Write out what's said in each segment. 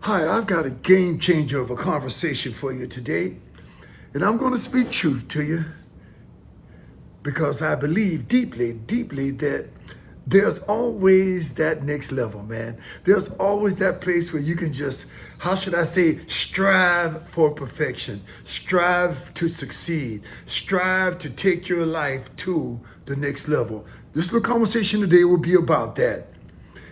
Hi, I've got a game changer of a conversation for you today, and I'm going to speak truth to you because I believe deeply, deeply that there's always that next level, man. There's always that place where you can just, how should I say, strive for perfection, strive to succeed, strive to take your life to the next level. This little conversation today will be about that.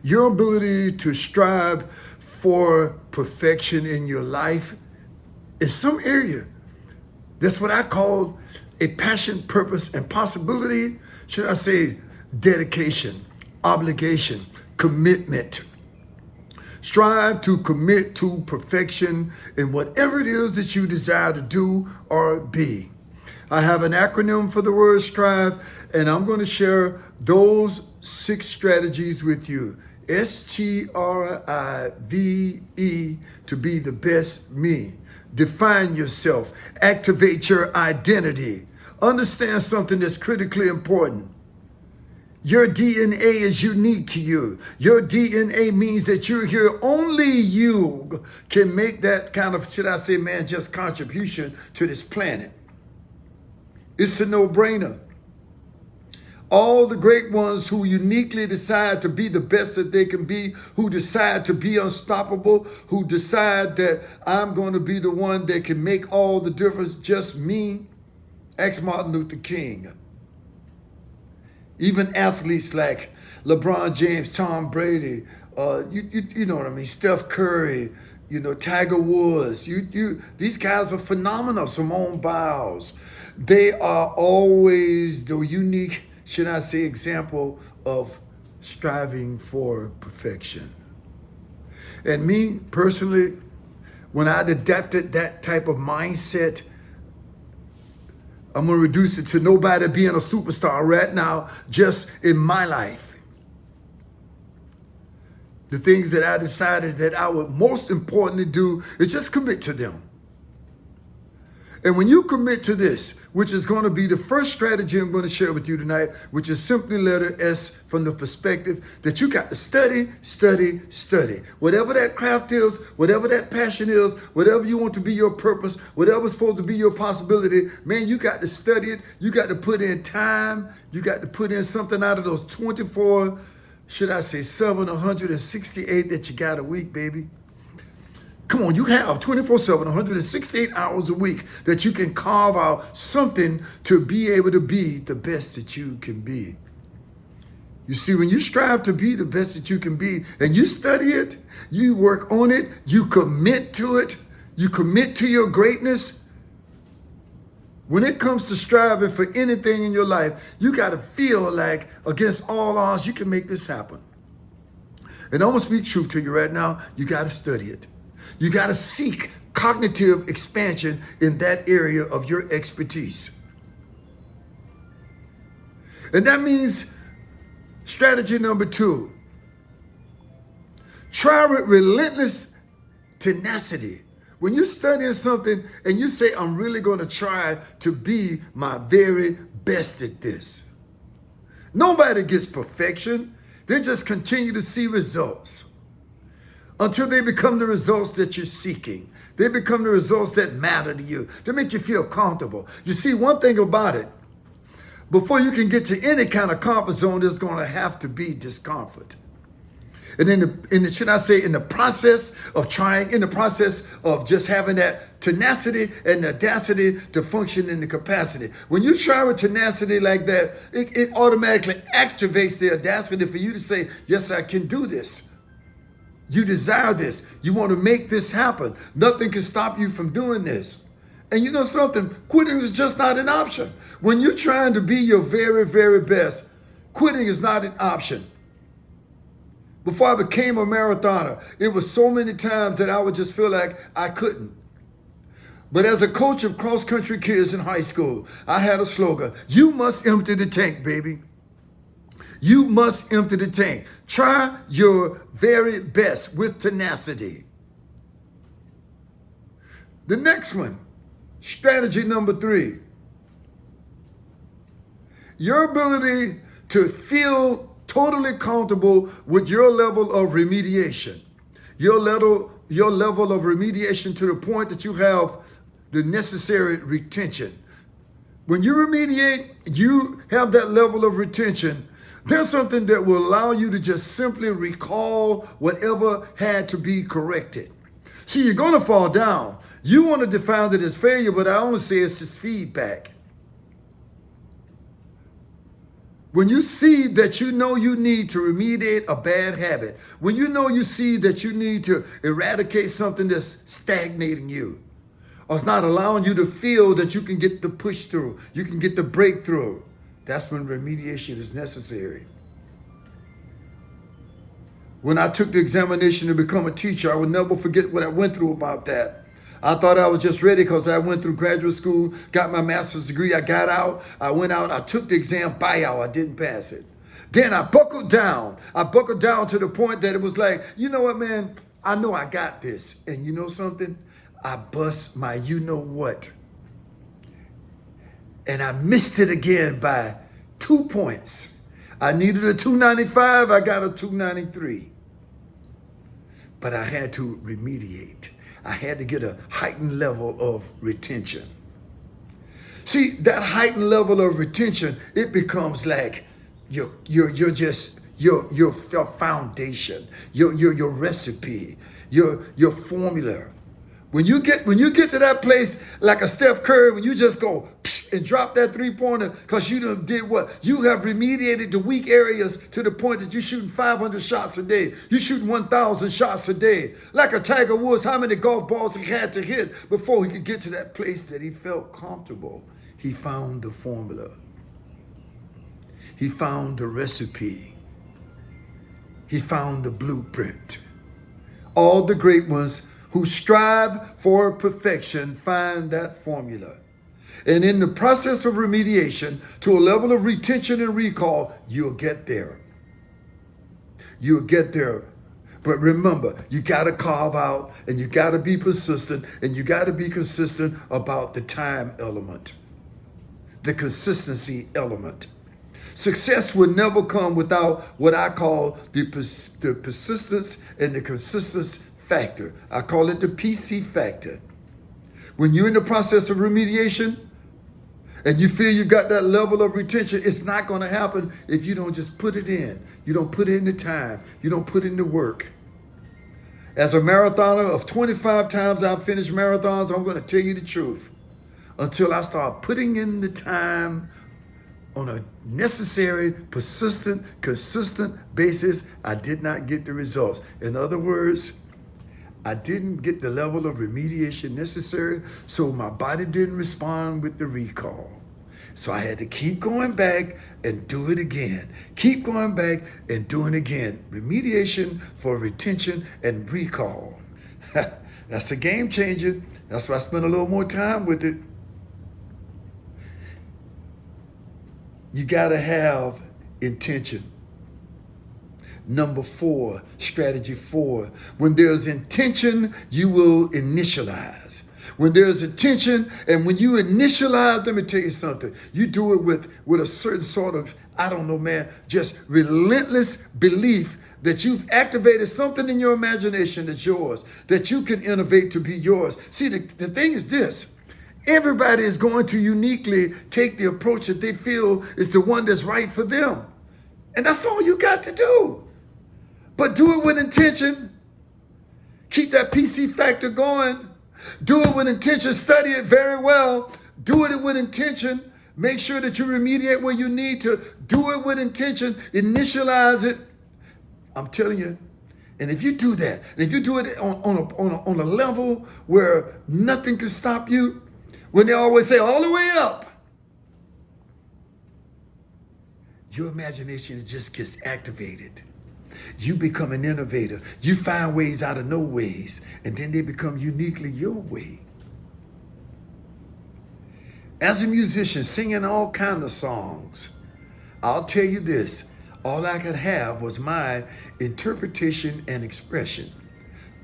Your ability to strive for perfection in your life is some area. That's what I call a passion, purpose, and possibility. Should I say dedication, obligation, commitment. Strive to commit to perfection in whatever it is that you desire to do or be. I have an acronym for the word strive, and I'm going to share those 6 strategies with you. S.T.R.I.V.E, to be the best me. Define yourself. Activate your identity. Understand something that's critically important. Your DNA is unique to you. Your DNA means that you're here. Only you can make that kind of, should I say, man, just contribution to this planet. It's a no-brainer. All the great ones who uniquely decide to be the best that they can be, who decide to be unstoppable, who decide that I'm going to be the one that can make all the difference, just me. Ask Martin Luther King. Even athletes like LeBron James, Tom Brady, you know what I mean, Steph Curry, Tiger Woods. These guys are phenomenal. Simone Biles. They are always the unique, should I say, example of striving for perfection. And me personally, when I adapted that type of mindset, I'm going to reduce it to nobody being a superstar right now, just in my life. The things that I decided that I would most importantly do is just commit to them. And when you commit to this, which is going to be the first strategy I'm going to share with you tonight, which is simply letter S, from the perspective that you got to study, study, study. Whatever that craft is, whatever that passion is, whatever you want to be your purpose, whatever's supposed to be your possibility, man, you got to study it. You got to put in time. You got to put in something out of those 24, should I say 768 that you got a week, baby. Come on, you have 24/7, 168 hours a week that you can carve out something to be able to be the best that you can be. You see, when you strive to be the best that you can be and you study it, you work on it, you commit to it, you commit to your greatness. When it comes to striving for anything in your life, you got to feel like against all odds, you can make this happen. And I'm going to speak truth to you right now. You got to study it. You got to seek cognitive expansion in that area of your expertise. And that means strategy number 2. Try with relentless tenacity. When you're studying something and you say, I'm really going to try to be my very best at this. Nobody gets perfection. They just continue to see results. Until they become the results that you're seeking. They become the results that matter to you. They make you feel comfortable. You see, one thing about it, before you can get to any kind of comfort zone, there's going to have to be discomfort. And in the process of trying, in the process of just having that tenacity and the audacity to function in the capacity. When you try with tenacity like that, it automatically activates the audacity for you to say, yes, I can do this. You desire this. You want to make this happen. Nothing can stop you from doing this. And you know something? Quitting is just not an option. When you're trying to be your very, very best, quitting is not an option. Before I became a marathoner, it was so many times that I would just feel like I couldn't. But as a coach of cross-country kids in high school, I had a slogan: you must empty the tank, baby. You must empty the tank. Try your very best with tenacity. The next one, strategy number 3. Your ability to feel totally comfortable with your level of remediation. your level of remediation to the point that you have the necessary retention. When you remediate, you have that level of retention. There's something that will allow you to just simply recall whatever had to be corrected. See, you're going to fall down. You want to define it as failure, but I only say it's just feedback. When you see that you know you need to remediate a bad habit, when you see that you need to eradicate something that's stagnating you, or it's not allowing you to feel that you can get the push through, you can get the breakthrough, that's when remediation is necessary. When I took the examination to become a teacher, I would never forget what I went through about that. I thought I was just ready because I went through graduate school, got my master's degree, I got out, I went out, I took the exam, I didn't pass it. Then I buckled down. I buckled down to the point that it was like, you know what, man, I know I got this. And you know something? I bust my you know what. And I missed it again by 2 points. I needed a 295, I got a 293. But I had to remediate. I had to get a heightened level of retention. See, that heightened level of retention, it becomes like your foundation, your recipe, your formula. When you get to that place like a Steph Curry, when you just go and drop that 3-pointer because you done did what? You have remediated the weak areas to the point that you're shooting 500 shots a day. You're shooting 1,000 shots a day. Like a Tiger Woods, how many golf balls he had to hit before he could get to that place that he felt comfortable? He found the formula. He found the recipe. He found the blueprint. All the great ones who strive for perfection find that formula. And in the process of remediation to a level of retention and recall, you'll get there. You'll get there. But remember, you got to carve out and you got to be persistent and you got to be consistent about the time element, the consistency element. Success will never come without what I call the persistence and the consistency factor. I call it the PC factor. When you're in the process of remediation and you feel you got that level of retention, it's not going to happen if you don't just put it in. You don't put in the time. You don't put in the work. As a marathoner of 25 times I've finished marathons, I'm going to tell you the truth. Until I start putting in the time on a necessary, persistent, consistent basis, I did not get the results. In other words, I didn't get the level of remediation necessary, so my body didn't respond with the recall. So I had to keep going back and do it again. Keep going back and doing it again. Remediation for retention and recall. That's a game changer. That's why I spent a little more time with it. You got to have intention. Number 4, strategy 4. When there's intention, you will initialize. When there's intention and when you initialize, let me tell you something. You do it with a certain sort of, I don't know, man, just relentless belief that you've activated something in your imagination that's yours, that you can innovate to be yours. See, the thing is this. Everybody is going to uniquely take the approach that they feel is the one that's right for them. And that's all you got to do. But do it with intention. Keep that PC factor going. Do it with intention. Study it very well. Do it with intention. Make sure that you remediate where you need to. Do it with intention. Initialize it. I'm telling you. And if you do that, and if you do it on a level where nothing can stop you, when they always say all the way up, your imagination just gets activated. You become an innovator. You find ways out of no ways, and then they become uniquely your way. As a musician, singing all kinds of songs, I'll tell you this, all I could have was my interpretation and expression.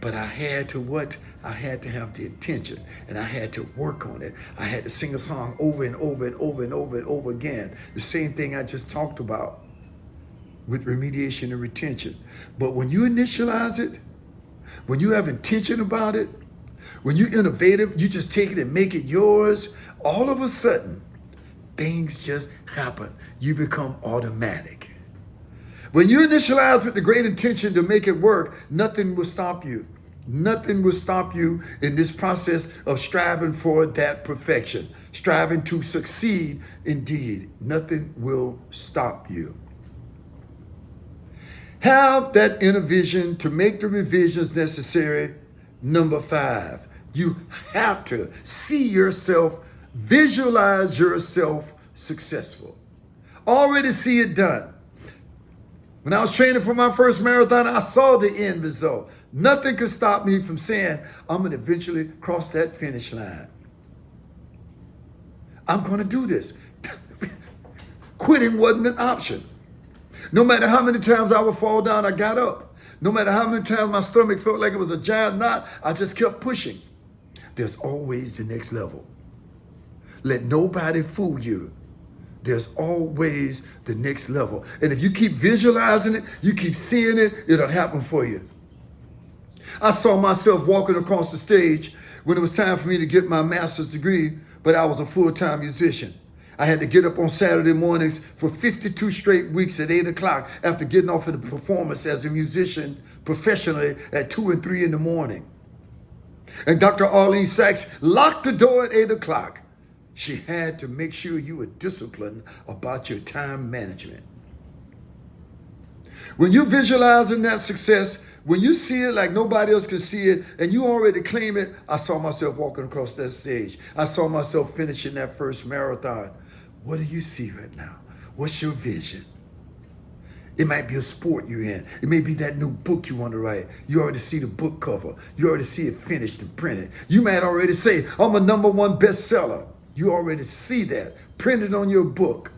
But I had to what? I had to have the intention, and I had to work on it. I had to sing a song over and over and over and over and over again. The same thing I just talked about with remediation and retention. But when you initialize it, when you have intention about it, when you're innovative, you just take it and make it yours, all of a sudden, things just happen. You become automatic. When you initialize with the great intention to make it work, nothing will stop you. Nothing will stop you in this process of striving for that perfection, striving to succeed indeed. Nothing will stop you. Have that inner vision to make the revisions necessary. Number 5, you have to see yourself, visualize yourself successful. Already see it done. When I was training for my first marathon, I saw the end result. Nothing could stop me from saying, I'm going to eventually cross that finish line. I'm going to do this. Quitting wasn't an option. No matter how many times I would fall down, I got up. No matter how many times my stomach felt like it was a giant knot, I just kept pushing. There's always the next level. Let nobody fool you. There's always the next level. And if you keep visualizing it, you keep seeing it, it'll happen for you. I saw myself walking across the stage when it was time for me to get my master's degree, but I was a full-time musician. I had to get up on Saturday mornings for 52 straight weeks at 8 o'clock after getting off of the performance as a musician professionally at 2 and 3 in the morning. And Dr. Arlene Sachs locked the door at 8 o'clock. She had to make sure you were disciplined about your time management. When you're visualizing that success, when you see it like nobody else can see it, and you already claim it, I saw myself walking across that stage. I saw myself finishing that first marathon. What do you see right now? What's your vision? It might be a sport you're in. It may be that new book you want to write. You already see the book cover. You already see it finished and printed. You might already say, I'm a #1 bestseller. You already see that printed on your book.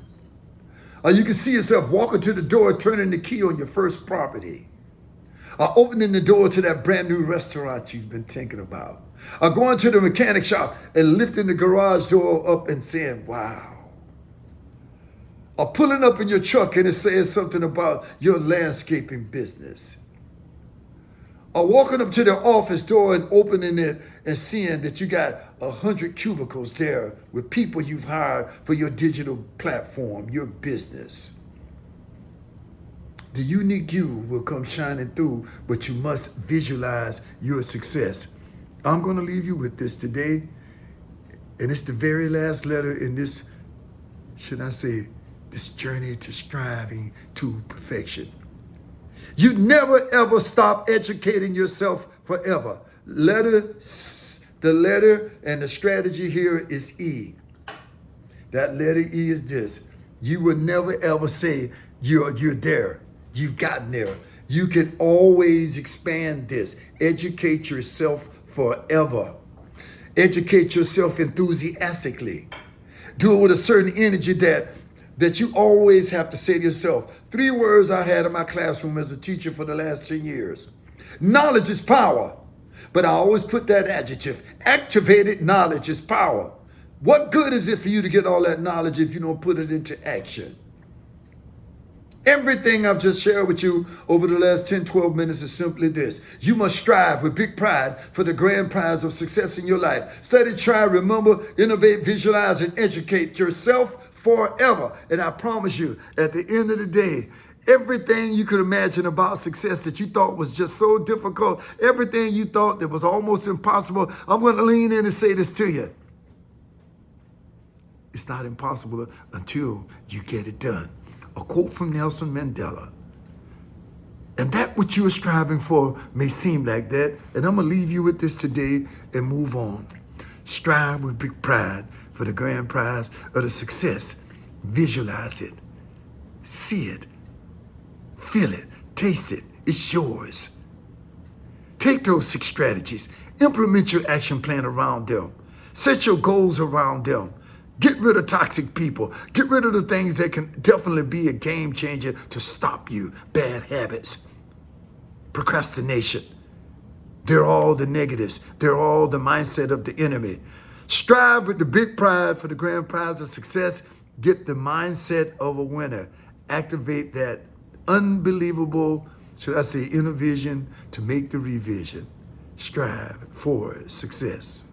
Or you can see yourself walking to the door, turning the key on your first property. Or opening the door to that brand new restaurant you've been thinking about. Or going to the mechanic shop and lifting the garage door up and saying, wow. Or pulling up in your truck and it says something about your landscaping business. Or walking up to the office door and opening it and seeing that you got 100 cubicles there with people you've hired for your digital platform, your business. The unique you will come shining through, but you must visualize your success. I'm going to leave you with this today, and it's the very last letter in this, should I say, this journey to striving to perfection. You never ever stop educating yourself forever. The letter and the strategy here is E. That letter E is this. You will never ever say you're there. You've gotten there. You can always expand this. Educate yourself forever. Educate yourself enthusiastically. Do it with a certain energy that you always have to say to yourself. 3 words I had in my classroom as a teacher for the last 10 years. Knowledge is power. But I always put that adjective. Activated knowledge is power. What good is it for you to get all that knowledge if you don't put it into action? Everything I've just shared with you over the last 10, 12 minutes is simply this. You must strive with big pride for the grand prize of success in your life. Study, try, remember, innovate, visualize, and educate yourself forever. And I promise you, at the end of the day, everything you could imagine about success that you thought was just so difficult, everything you thought that was almost impossible, I'm going to lean in and say this to you. It's not impossible until you get it done. A quote from Nelson Mandela. And that what you are striving for may seem like that. And I'm going to leave you with this today and move on. Strive with big pride for the grand prize of the success. Visualize it. See it. Feel it. Taste it. It's yours. Take those 6 strategies. Implement your action plan around them. Set your goals around them. Get rid of toxic people. Get rid of the things that can definitely be a game changer to stop you. Bad habits. Procrastination. They're all the negatives. They're all the mindset of the enemy. Strive with the big pride for the grand prize of success. Get the mindset of a winner. Activate that unbelievable Should I say inner vision to make the revision? Strive for success.